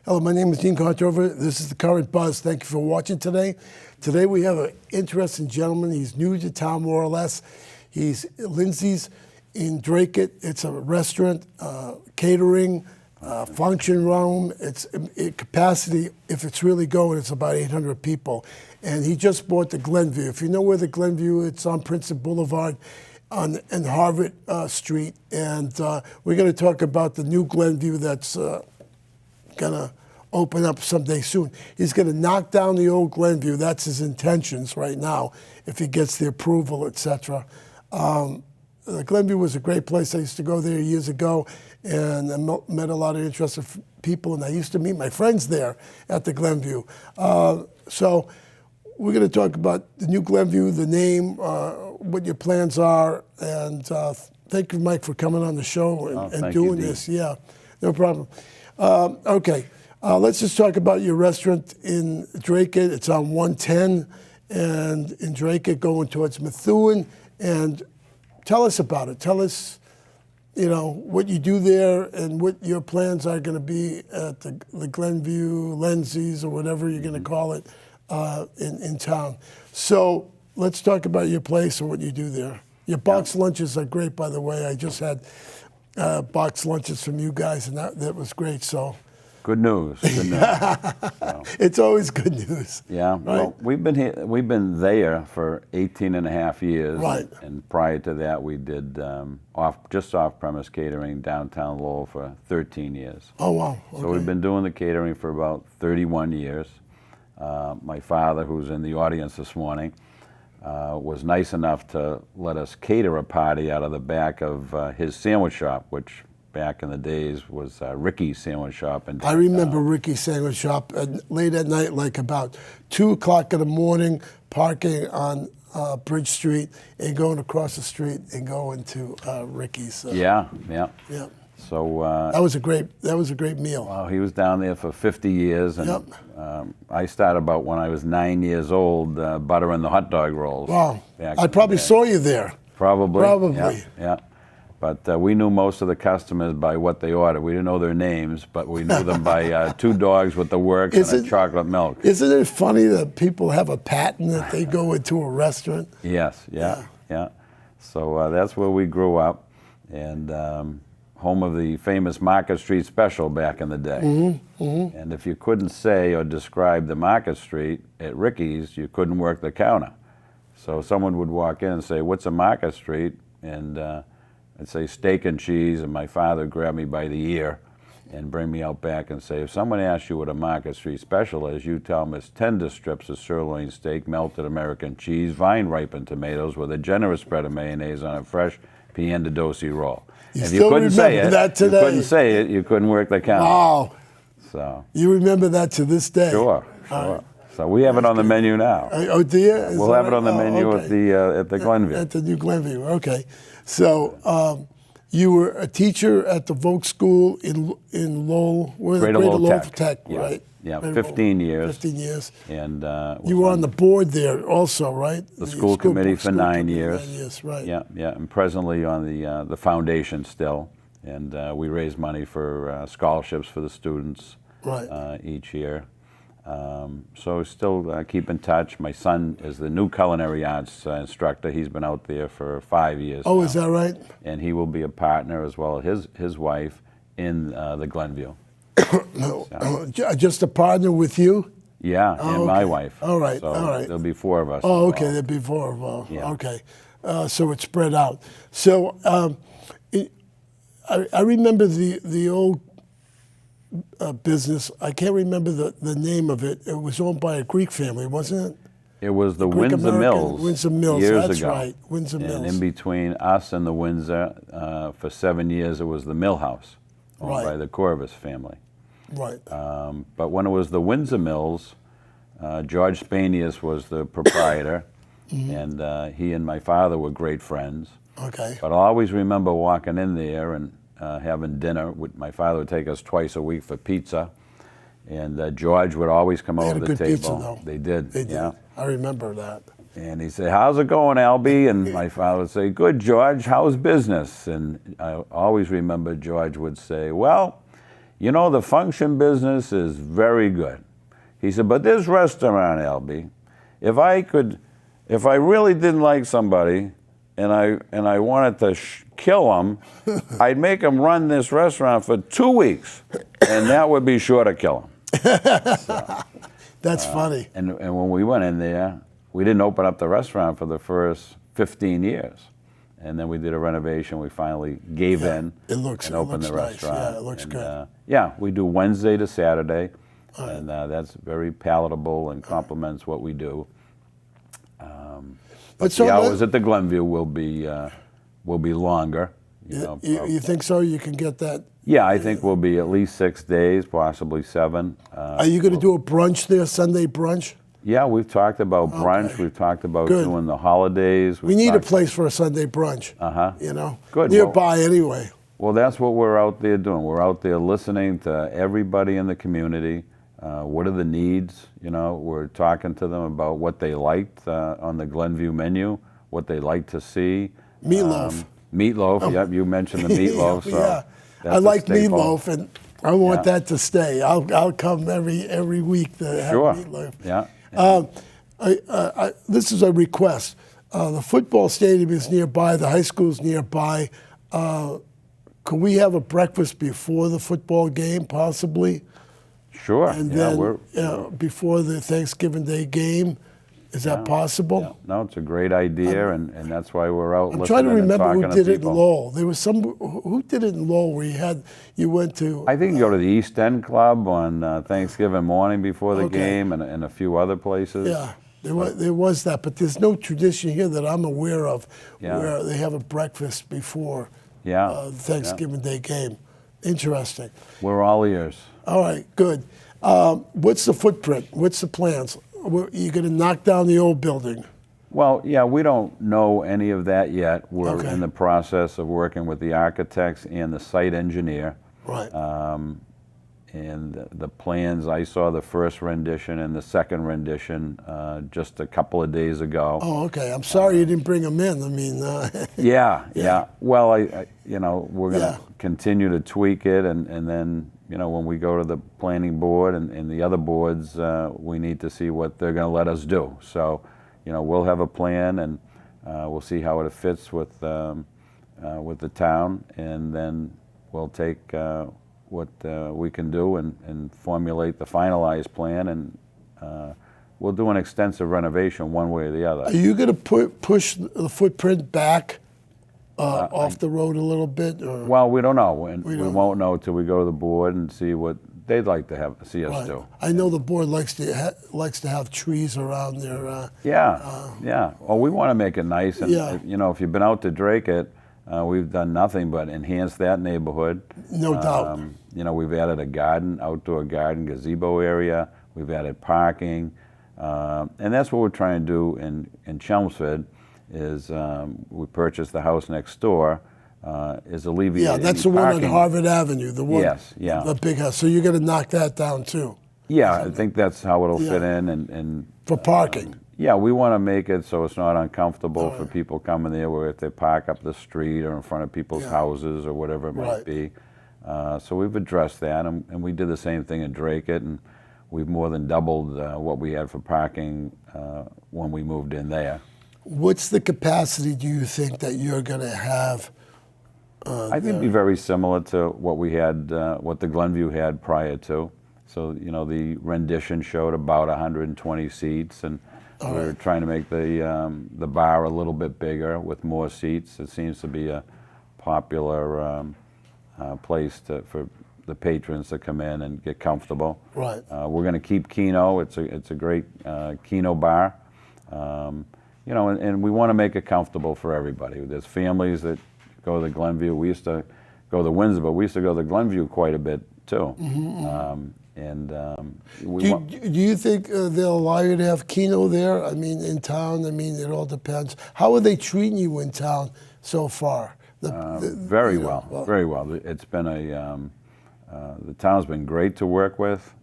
Hello, my name is Dean Contover. This is The Current Buzz. Thank you for watching today. Today we have an interesting gentleman. He's new to town, more or less. He's Lenzi's in Drake. It's a restaurant, catering, function room. It's capacity, if it's really going, it's about 800 people. And he just bought the Glenview. If you know where the Glenview, it's on Princeton Boulevard and Harvard Street. And we're going to talk about the new Glenview that's going to open up someday soon. He's going to knock down the old Glenview. That's his intentions right now, if he gets the approval, etc. The Glenview was a great place. I used to go there years ago, and I met a lot of interesting people, and I used to meet my friends there at the Glenview. So we're going to talk about the new Glenview, the name, what your plans are, and thank you, Mike, for coming on the show and doing this. Yeah, no problem. Okay, let's just talk about your restaurant in Drake. It's on 110 and in Drake going towards Methuen. And tell us about it. Tell us, what you do there and what your plans are going to be at the Glenview, Lenzi's, or whatever you're going to call it in town. So let's talk about your place and what you do there. Your box lunches are great, by the way. I just had box lunches from you guys, and that was great. So, good news. Good news. So. It's always good news. Yeah. Right? Well, we've been there for 18 and a half years. Right. And prior to that, we did off-premise catering downtown Lowell for 13 years. Oh wow. Okay. So we've been doing the catering for about 31 years. My father, who's in the audience this morning, was nice enough to let us cater a party out of the back of his sandwich shop, which back in the days was Ricky's Sandwich Shop. I remember Ricky's Sandwich Shop late at night, like about 2 o'clock in the morning, parking on Bridge Street and going across the street and going to Ricky's. Yeah. So that was a great meal. Well, he was down there for 50 years, and I started about when I was 9 years old, buttering the hot dog rolls. Wow! I probably saw you there. Probably. Yeah. But we knew most of the customers by what they ordered. We didn't know their names, but we knew them by 2 dogs with the works and a chocolate milk. Isn't it funny that people have a pattern that they go into a restaurant? Yes. Yeah. So that's where we grew up, and home of the famous Market Street Special back in the day. And if you couldn't say or describe the Market Street at Ricky's, you couldn't work the counter. So someone would walk in and say, "What's a Market Street?" And I'd say steak and cheese, and my father would grab me by the ear and bring me out back and say, "If someone asks you what a Market Street Special is, you tell them it's tender strips of sirloin steak, melted American cheese, vine-ripened tomatoes with a generous spread of mayonnaise on a fresh pian-de-dosi roll." If you couldn't say it, you couldn't work the counter. Wow. So you remember that to this day? Sure. So we have it on the menu now. Oh, do you? We'll have it on the menu at the Glenview. At the new Glenview, okay. So you were a teacher at the Volk School in Lowell. Greater Lowell Tech, right? Yeah, 15 years. 15 years. And you were on the board there also, right? The school committee for 9 years. 9 years, right. Yeah, and presently on the foundation still. And we raise money for scholarships for the students each year. So still keep in touch. My son is the new culinary arts instructor. He's been out there for 5 years now. Is that right? And he will be a partner as well as his wife in the Glenview. Just a partner with you? Yeah, and my wife. All right, so all right. There'll be 4 of us. Oh, okay, there'll be 4 of us. Yeah. Okay, so it's spread out. So I remember the old business. I can't remember the name of it. It was owned by a Greek family, wasn't it? It was the Windsor Mills. Windsor Mills, years that's ago. right. Windsor Mills. And in between us and the Windsor, for 7 years, it was the Mill House, owned by the Corvus family. Right. But when it was the Windsor Mills, George Spanius was the proprietor, and he and my father were great friends. Okay. But I always remember walking in there and having dinner. My father would take us twice a week for pizza, and George would always come over the table. They had good pizza, though. They did. They did. Yeah. I remember that. And he'd say, "How's it going, Albie?" And my father would say, "Good, George. How's business?" And I always remember George would say, "Well, you know, the function business is very good. He said, but this restaurant, Albie, if I really didn't like somebody and I wanted to kill them, I'd make them run this restaurant for 2 weeks, and that would be sure to kill them. So, That's funny. and when we went in there, we didn't open up the restaurant for the first 15 years. And then we did a renovation. We finally gave in and opened the nice. restaurant. Yeah, it looks and, good. yeah, we do Wednesday to Saturday, and that's very palatable and complements what we do. But so the hours at the Glenview will be longer. You think so? You can get that? Yeah, I think we'll be at least 6 days, possibly 7. Are you going to do a brunch there, Sunday brunch? Yeah, we've talked about brunch. Okay. We've talked about Good. doing the holidays. We need a place for a Sunday brunch. You know, good. Nearby anyway. Well, that's what we're out there doing. We're out there listening to everybody in the community. What are the needs? You know, we're talking to them about what they liked on the Glenview menu, what they like to see. Meatloaf. Meatloaf. Yep, you mentioned the meatloaf. So Yeah, that's I a like staple. meatloaf, and I want that to stay. I'll come every week to have Sure. meatloaf. Yeah. This is a request. The football stadium is nearby. The high school's nearby. Could we have a breakfast before the football game, possibly? Sure. And yeah, then before the Thanksgiving Day game? Is that possible? Yeah. No, it's a great idea, and that's why we're out I'm listening trying to remember and who talking to did it in people. Lowell. There was who did it in Lowell where you went to. I think you go to the East End Club on Thanksgiving morning before the Okay. game, and a few other places. Yeah, there was that, but there's no tradition here that I'm aware of where they have a breakfast before the Thanksgiving Day game. Interesting. We're all ears. All right, good. What's the footprint? What's the plans? You're going to knock down the old building? Well, yeah, we don't know any of that yet. We're Okay. in the process of working with the architects and the site engineer. Right. And the plans, I saw the first rendition and the second rendition just a couple of days ago. Oh, okay. I'm sorry you didn't bring them in. I mean, Yeah. Well, we're going to Yeah. continue to tweak it, and then, when we go to the planning board and the other boards, we need to see what they're going to let us do. So, we'll have a plan, and we'll see how it fits with the town, and then we'll take what we can do and formulate the finalized plan, and we'll do an extensive renovation one way or the other. are you going to push the footprint back off the road a little bit? Or? Well, we don't know, and we don't won't know till we go to the board and see what they'd like to see us Right. do. I know the board likes to have trees around their. Yeah. Well, we want to make it nice, and if you've been out to Drake it, we've done nothing but enhance that neighborhood. No doubt. We've added a garden, outdoor garden, gazebo area. We've added parking, and that's what we're trying to do in Chelmsford. Is we purchased the house next door. Is alleviate. Yeah, that's any the one on parking. Harvard Avenue. The one. Yes, yeah. The big house. So you're going to knock that down too. Yeah, I think that's how it'll fit in, and For parking. yeah, we want to make it so it's not uncomfortable for people coming there, where if they park up the street or in front of people's houses or whatever it might Right. be. So we've addressed that, and we did the same thing in Drake it, and we've more than doubled what we had for parking when we moved in there. What's the capacity, do you think, that you're going to have? I think it'd be very similar to what we had, what the Glenview had prior to. So, the rendition showed about 120 seats, and we're trying to make the bar a little bit bigger with more seats. It seems to be a popular place for the patrons to come in and get comfortable. Right. We're going to keep Keno. It's a great Keno bar. And we want to make it comfortable for everybody. There's families that go to the Glenview. We used to go to Windsor, but we used to go to the Glenview quite a bit too. Do you think they'll allow you to have Keno there? I mean, in town. I mean, it all depends. How are they treating you in town so far? Very well, very well. It's been the town's been great to work with.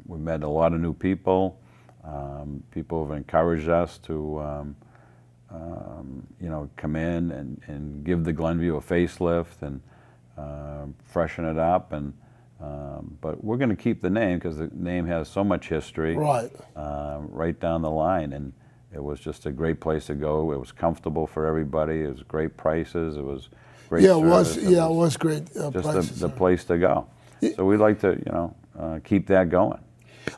We've met a lot of new people. People have encouraged us to, come in and give the Glenview a facelift and freshen it up. And But we're going to keep the name because the name has so much history Right. right down the line. And it was just a great place to go. It was comfortable for everybody. It was great prices. It was great Yeah, service. it was great Just prices. the place to go. So we like to, keep that going.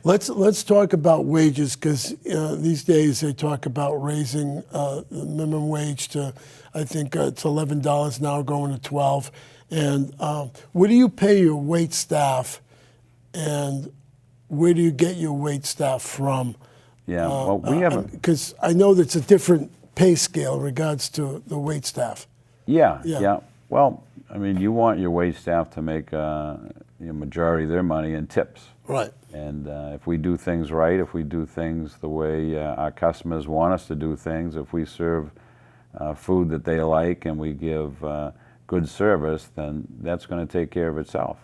Let's talk about wages, because these days they talk about raising the minimum wage to, I think it's $11 an hour, going to 12. And where do you pay your wait staff, and where do you get your wait staff from? Yeah, well, we have a... Because I know that's a different pay scale in regards to the wait staff. Yeah. Well, I mean, you want your wait staff to make majority of their money in tips. Right. And if we do things right, if we do things the way our customers want us to do things, if we serve food that they like and we give good service, then that's going to take care of itself.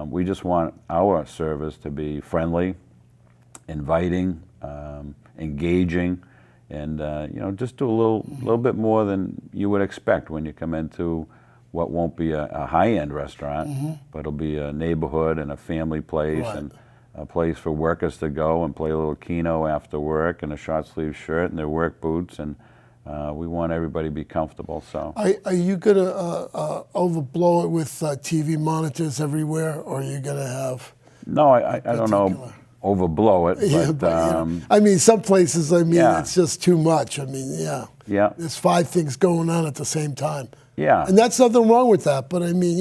We just want our service to be friendly, inviting, engaging, and just do a little bit more than you would expect when you come into what won't be a high-end restaurant, but it'll be a neighborhood and a family place, Right. and a place for workers to go and play a little Keno after work, and a short-sleeve shirt and their work boots, and we want everybody to be comfortable. So, Are you going to overblow it with TV monitors everywhere, or are you going to have... no, I don't know, overblow it, Yeah, but I mean, some places, Yeah. it's just too much. I mean, yeah, there's 5 things going on at the same time. yeah. And that's nothing wrong with that, but I mean,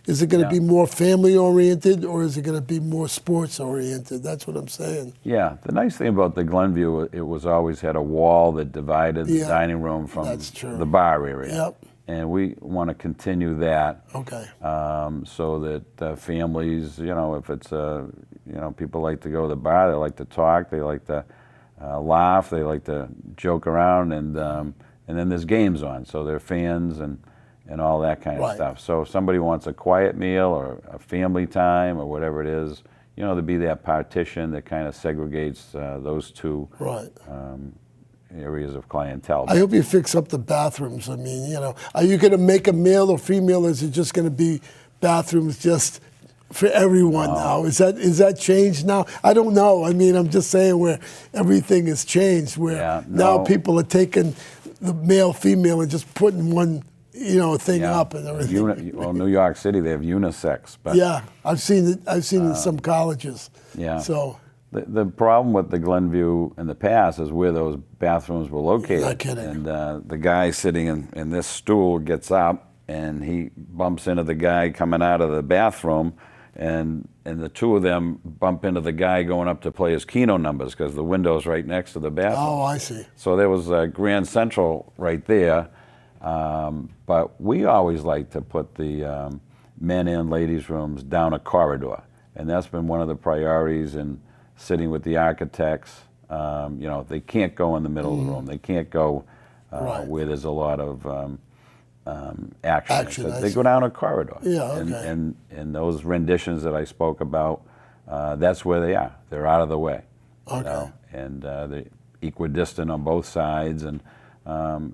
is it going to Yeah. be more family-oriented, or is it going to be more sports-oriented? That's what I'm saying. Yeah, the nice thing about the Glenview, it was always had a wall that divided the Yeah, dining room from that's true. the bar area. Yep. And we want to continue that. Okay. So that families, if it's, people like to go to the bar, they like to talk, they like to laugh, they like to joke around, and then there's games on, so they're fans and all that kind of Right. stuff. So if somebody wants a quiet meal or a family time or whatever it is, to be that partition that kind of segregates those two Right. areas of clientele. I hope you fix up the bathrooms. I mean, are you going to make a male or female, or is it just going to be bathrooms just for everyone now? Is that changed now? I don't know. I mean, I'm just saying where everything has changed, where now people are taking the male, female, and just putting one, thing up and everything. Well, New York City, they have unisex. But Yeah, I've seen it. I've seen it in some colleges. Yeah. So The problem with the Glenview in the past is where those bathrooms were located. Not kidding. And the guy sitting in this stool gets up and he bumps into the guy coming out of the bathroom, and the two of them bump into the guy going up to play his Keno numbers because the window's right next to the bathroom. oh, I see. So there was a Grand Central right there, but we always like to put the men and ladies rooms down a corridor, and that's been one of the priorities in sitting with the architects. They can't go in the middle of the room. They can't go Right. where there's a lot of action. Action, So I they see. go down a corridor. Yeah, okay. And those renditions that I spoke about, that's where they are. They're out of the way. Okay. And they're equidistant on both sides, and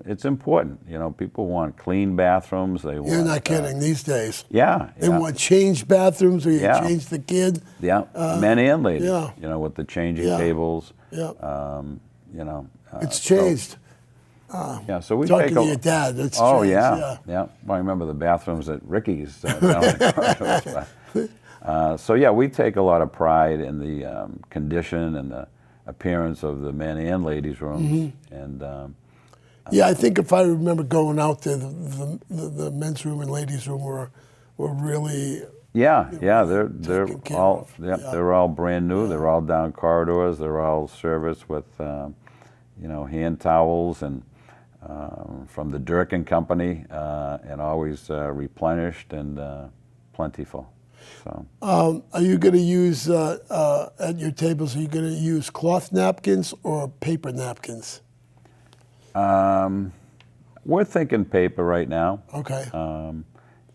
it's important. People want clean bathrooms. They want. You're not kidding. These days, Yeah. they want changed bathrooms where you Yeah. change the kid. Yeah, men and ladies. yeah. With the changing Yeah. tables. Yeah. It's so- changed. Yeah, so we Talking take to a. your dad, it's Oh changed. yeah. Well, I remember the bathrooms at Ricky's down in the corridors. So yeah, we take a lot of pride in the condition and the appearance of the men and ladies rooms, and Yeah, I think if I remember going out there, the men's room and ladies' room were really. yeah, they're taken care all of. yeah, Yeah. they're all brand new. They're all down corridors. They're all serviced with hand towels and from the Durkin Company, and always replenished and plentiful. So Are you going to use at your tables? Are you going to use cloth napkins or paper napkins? we're thinking paper right now. Okay.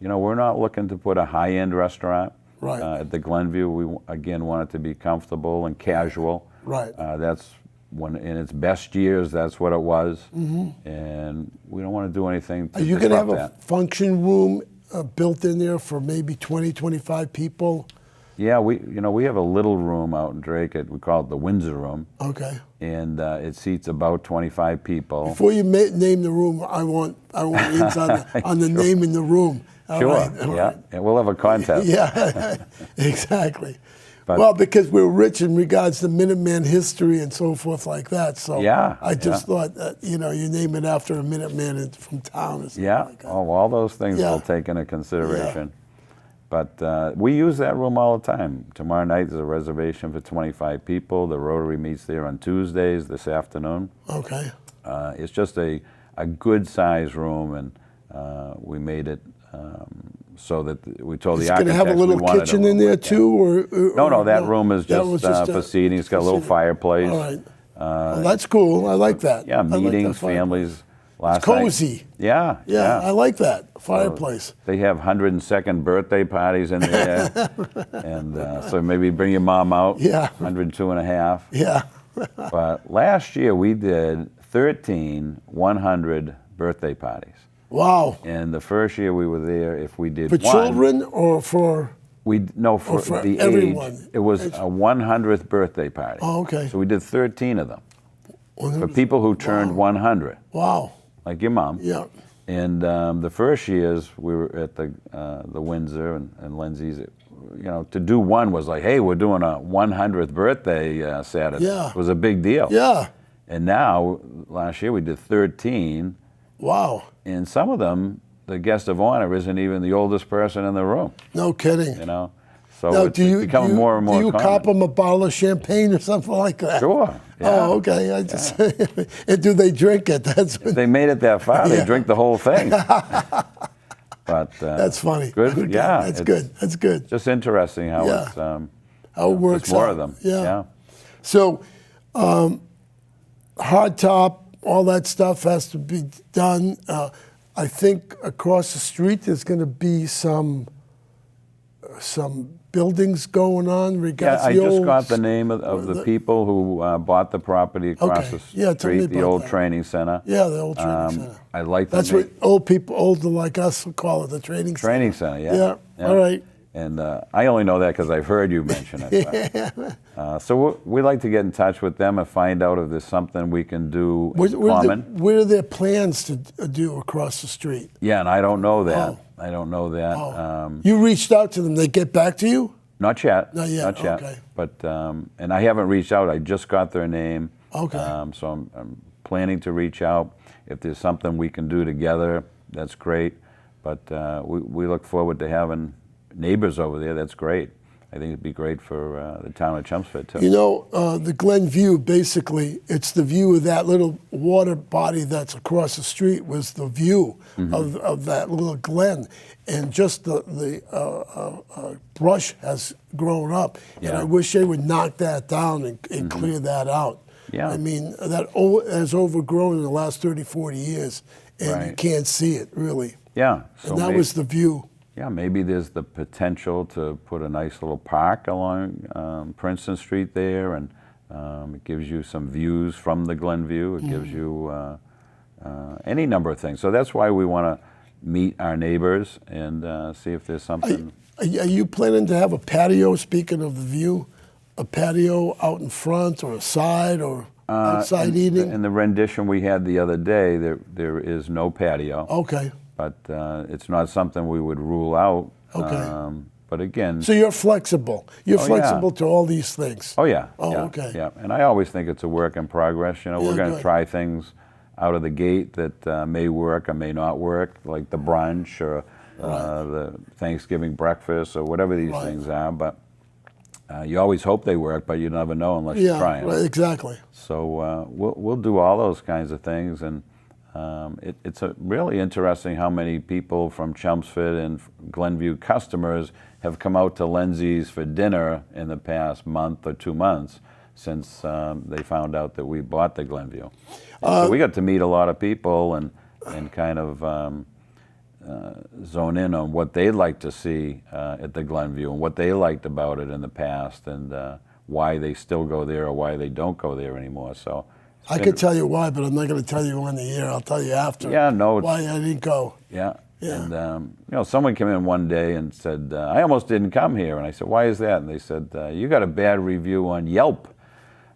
We're not looking to put a high-end restaurant Right. at the Glenview. We again want it to be comfortable and casual. Right. That's when in its best years. That's what it was, and we don't want to do anything to Are you going to have disrupt a function room built in there for maybe 20, 25 people? Yeah, we have a little room out in Drake. We call it the Windsor Room, Okay. and it seats about 25 people. Before you name the room, I want ins on the name in the room. All Sure. right, all Yeah. right. And we'll have a contest. Yeah, exactly. But- well, because we're rich in regards to Minuteman history and so forth like that. So Yeah, I just yeah. thought that, you name it after a Minuteman from town or something Yeah. like that. Oh, all those things Yeah. we'll take into consideration. But we use that room all the time. Tomorrow night is a reservation for 25 people. The Rotary meets there on Tuesdays this afternoon. Okay. It's just a good size room, and we made it so that we told It's the going to architects have a little we wanted kitchen room in there like that. too, or No, that room is that just, was for seating. It's got a little seating. fireplace. All right. Well, that's cool. I like that. Yeah, I like that meetings, fireplace. families. Last It's cozy. night. Yeah, Yeah, I like that fireplace. They have 102nd birthday parties in there, and so maybe bring your mom out. Yeah. 102 and a half. Yeah. But last year we did 13 100 birthday parties. Wow. And the first year we were there, if we did For one, children or for? for for the everyone? age, it was a 100th birthday party. Oh, okay. So we did 13 of them for people who turned 100, Wow. like your mom. Yeah. And the first years we were at the Windsor and Lenzi's, to do one was like, hey, we're doing a 100th birthday Saturday. Yeah. It was a big deal. Yeah. And now, last year we did 13, Wow. and some of them, the guest of honor isn't even the oldest person in the room. No kidding. So Now, it's becoming more and more Do you common. cop them a bottle of champagne or something like that? Sure. Yeah. Oh, okay. I just and do they drink it? That's If they made it that far, Yeah. they drink the whole thing. But that's funny. Good. Okay, Yeah. that's it's good. That's good. Just interesting how Yeah. it's How it works just more out. of them. Yeah. So, hard top, all that stuff has to be done. I think across the street there's going to be some buildings going on. Yeah, Regards I the just old, got the name of the people who bought the property across Okay. the Yeah, tell me street, the about old that. training center. Yeah, the old training center. I like the That's name. what old people, older like us, would call it, the training center. Training center, yeah. Yeah. All right. And I only know that because I've heard you mention it. But, so we like to get in touch with them and find out if there's something we can do in common. Where are their plans to do across the street? Yeah, and I don't know that. Oh. I don't know that. You reached out to them. They get back to you? Not yet. Not yet, Not yet. okay. But and I haven't reached out. I just got their name. Okay. So I'm planning to reach out. If there's something we can do together, that's great. But we look forward to having neighbors over there. That's great. I think it'd be great for the town of Chelmsford too. The Glen View, basically, it's the view of that little water body that's across the street was the view of that little glen. And just the brush has grown up. And Yeah. I wish they would knock that down and clear that out. Yeah. I mean, that has overgrown in the last 30, 40 years. And you Right. can't see it, really. Yeah. So And that was the view. Yeah, maybe there's the potential to put a nice little park along Princeton Street there, and it gives you some views from the Glenview. It gives you any number of things. So that's why we want to meet our neighbors and see if there's something. Are you planning to have a patio, speaking of the view, a patio out in front or a side or outside eating? In the rendition we had the other day, there is no patio. Okay. But it's not something we would rule out. Okay. But again, So you're flexible. You're Oh, flexible yeah. to all these things. oh yeah, Oh, yeah, okay. yeah. And I always think it's a work in progress. We're Yeah, going to good. try things out of the gate that may work or may not work, like the brunch or the Thanksgiving breakfast or whatever these Right. things are. But you always hope they work, but you never know unless you try Yeah, them. right, exactly. So we'll do all those kinds of things, and it's really interesting how many people from Chelmsford and Glenview customers have come out to Lenzi's for dinner in the past month or 2 months since they found out that we bought the Glenview. So we got to meet a lot of people and kind of zone in on what they'd like to see at the Glenview and what they liked about it in the past and why they still go there or why they don't go there anymore. So I could tell you why, but I'm not going to tell you on the air. I'll tell you after. Yeah, no, Why I didn't go. yeah, And someone came in one day and said, I almost didn't come here. And I said, why is that? And they said, you got a bad review on Yelp.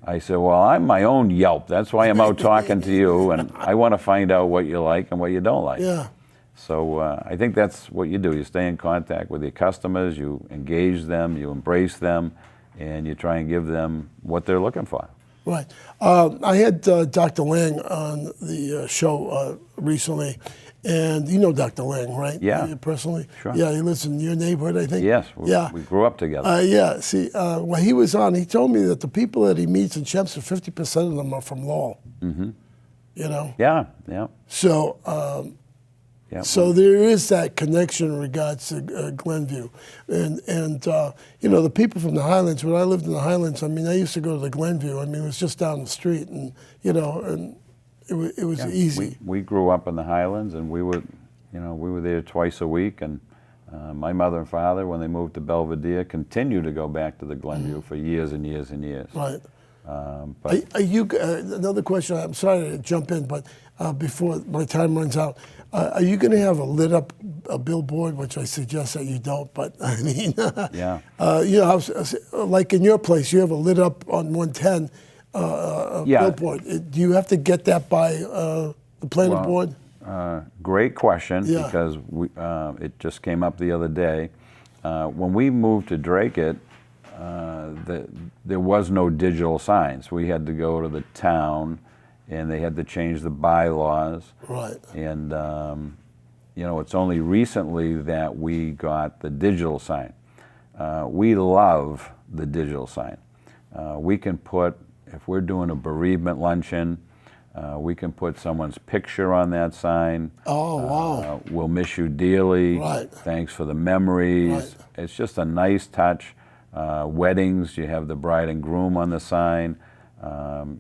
I said, well, I'm my own Yelp. That's why I'm out talking to you, and I want to find out what you like and what you don't like. Yeah. So I think that's what you do. You stay in contact with your customers, you engage them, you embrace them, and you try and give them what they're looking for. Right. I had Dr. Lang on the show recently, and you know Dr. Lang, right? Yeah. Personally? Sure. Yeah, he lives in your neighborhood, I think. Yes, we grew up together. Yeah, see, when he was on, he told me that the people that he meets in Chelmsford, 50% of them are from Lowell. Mm-hmm. You know? Yeah. So, so there is that connection in regards to Glenview. And the people from the Highlands, when I lived in the Highlands, I mean, I used to go to the Glenview. I mean, it was just down the street, and, and it was easy. We grew up in the Highlands, and we were there twice a week, and my mother and father, when they moved to Belvedere, continued to go back to the Glenview for years and years and years. Right. But are you, another question, I'm sorry to jump in, but before my time runs out, are you going to have a lit up billboard, which I suggest that you don't, but I mean, yeah. Like in your place, you have a lit up on 110 billboard. Do you have to get that by the planning board? Great question, Yeah. because it just came up the other day. When we moved to Dracut, there was no digital signs. We had to go to the town, and they had to change the bylaws. Right. And it's only recently that we got the digital sign. We love the digital sign. We can put, if we're doing a bereavement luncheon, we can put someone's picture on that sign. Oh, wow. We'll miss you dearly. Right. Thanks for the memories. Right. It's just a nice touch. Weddings, you have the bride and groom on the sign.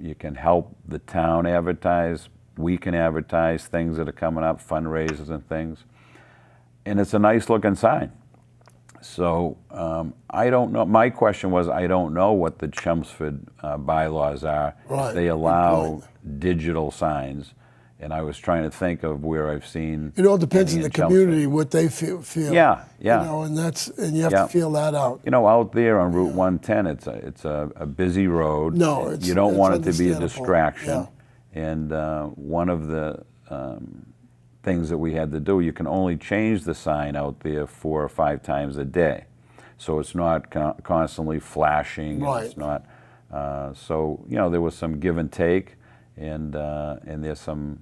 You can help the town advertise. We can advertise things that are coming up, fundraisers and things. And it's a nice looking sign. So I don't know. My question was, I don't know what the Chelmsford bylaws are. Right. If they allow digital signs. And I was trying to think of where I've seen. It all depends on any the in Chelmsford. community, what they feel. Yeah. And you have to feel that out. Out there on Route 110, it's a busy road. No, you don't want it to be a understandable. distraction. Yeah. And one of the things that we had to do, you can only change the sign out there 4 or 5 times a day, so it's not constantly flashing. Right. And it's not. So there was some give and take, and there's some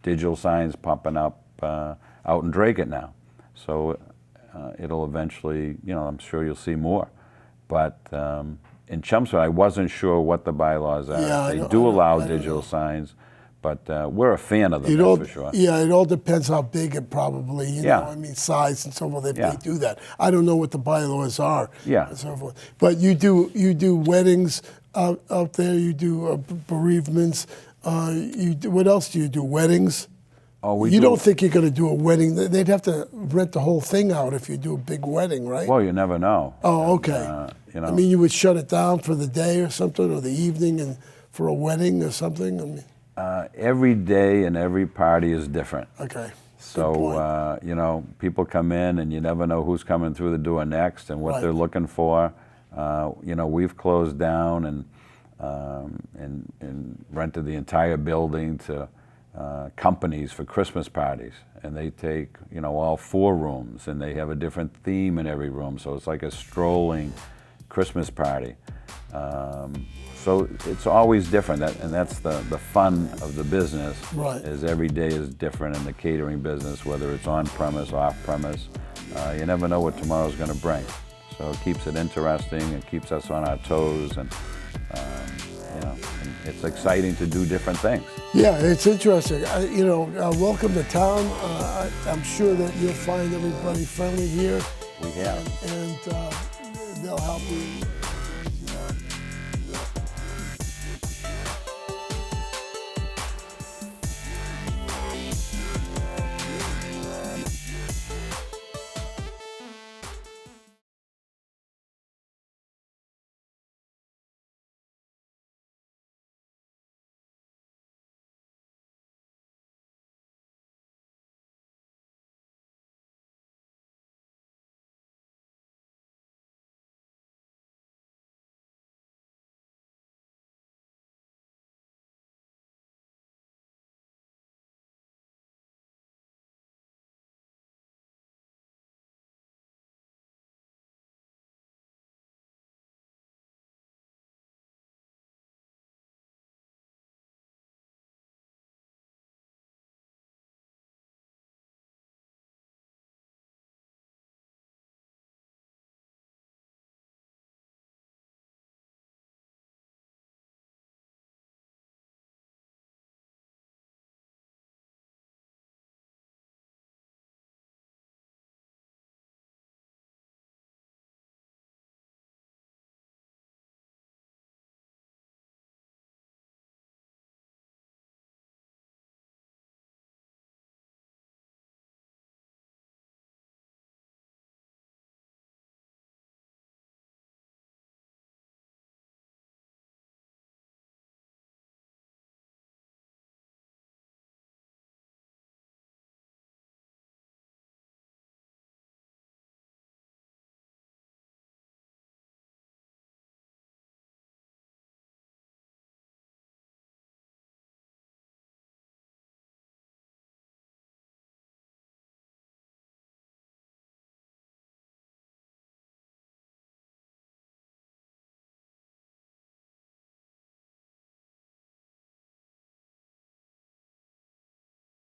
digital signs popping up out in Dracut now. So it'll eventually, I'm sure you'll see more. But in Chelmsford, I wasn't sure what the bylaws are. Yeah, they do allow digital signs, but we're a fan of them, that's for sure. Yeah, it all depends how big it probably, size and so forth, if they do that. I don't know what the bylaws are. Yeah. And so forth. But you do weddings out there, you do bereavements, what else do you do? Weddings? Oh, you don't think you're going to do a wedding? They'd have to rent the whole thing out if you do a big wedding, right? Well, you never know. Oh, okay. I mean, you would shut it down for the day or something, or the evening, and for a wedding or something. I mean, every day and every party is different. Okay. So people come in, and you never know who's coming through the door next and what they're looking for. We've closed down and rented the entire building to companies for Christmas parties, and they take all 4 rooms, and they have a different theme in every room, so it's like a strolling Christmas party. So it's always different, and that's the fun of the business. Right. Is every day is different in the catering business, whether it's on premise, off premise. You never know what tomorrow's going to bring, so it keeps it interesting. It keeps us on our toes, and it's exciting to do different things. Yeah, it's interesting. Welcome to town. I'm sure that you'll find everybody friendly here. We have. And they'll help you